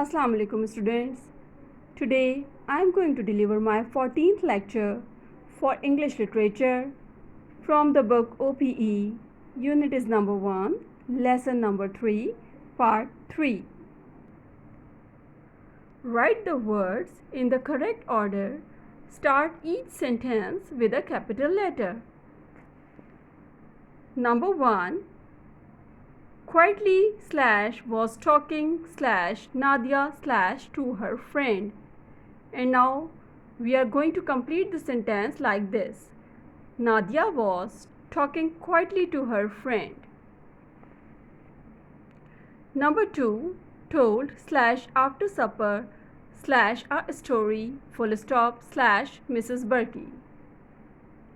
Assalamu alaikum students. Today I am going to deliver my 14th lecture for English literature from the book OPE. Unit is number 1, lesson number 3, part 3. Write the words in the correct order. Start each sentence with a capital letter. Number 1. Quietly was talking Nadia to her friend. And now we are going to complete the sentence like this. Nadia was talking quietly to her friend. Number 2. Told after supper a story Mrs. Berkey.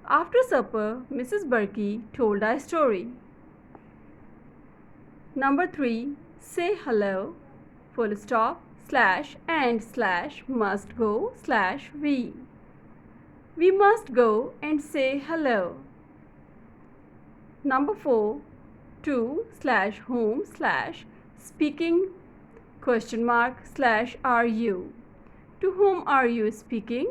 After supper, Mrs. Berkey told a story. Number 3. Say hello and must go we. We must go and say hello. Number 4. To whom speaking are you. To whom are you speaking?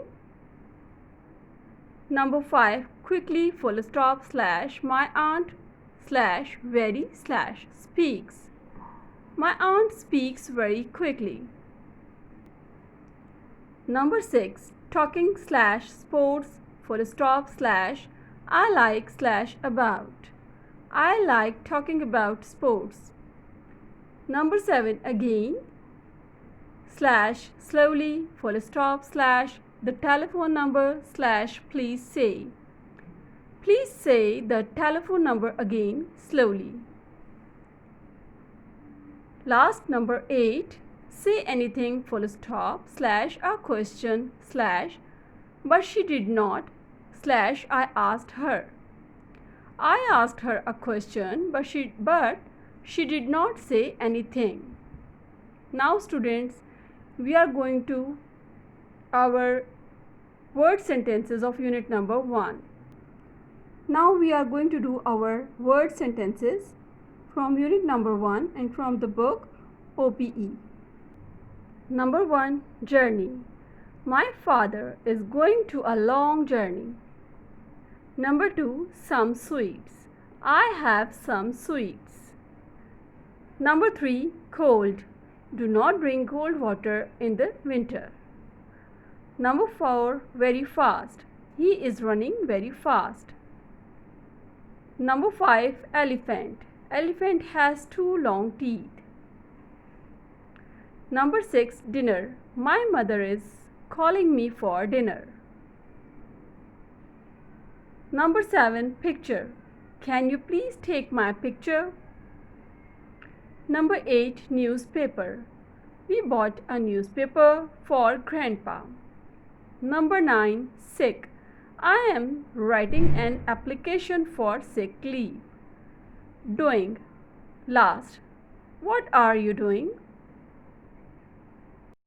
Number 5. Quickly my aunt very speaks. My aunt speaks very quickly. Number 6. Talking sports I like about. I like talking about sports. Number 7. Again slowly the telephone number please say. Please say the telephone number again slowly. Last, number 8. Say anything a question but she did not I asked her. I asked her a question but she did not say anything. Now students, we are going to our word sentences of unit number 1. Now we are going to do our word sentences from unit number 1 and from the book OPE. Number 1. Journey. My father is going to a long journey. Number 2. Some sweets. I have some sweets. Number 3. Cold. Do not drink cold water in the winter. Number 4. Very fast. He is running very fast. Number 5. Elephant. Elephant has 2 long teeth. Number 6. Dinner. My mother is calling me for dinner. Number 7. Picture. Can you please take my picture? Number 8. Newspaper. We bought a newspaper for Grandpa. Number 9. Sick. I am writing an application for sick leave. Doing. Last. What are you doing?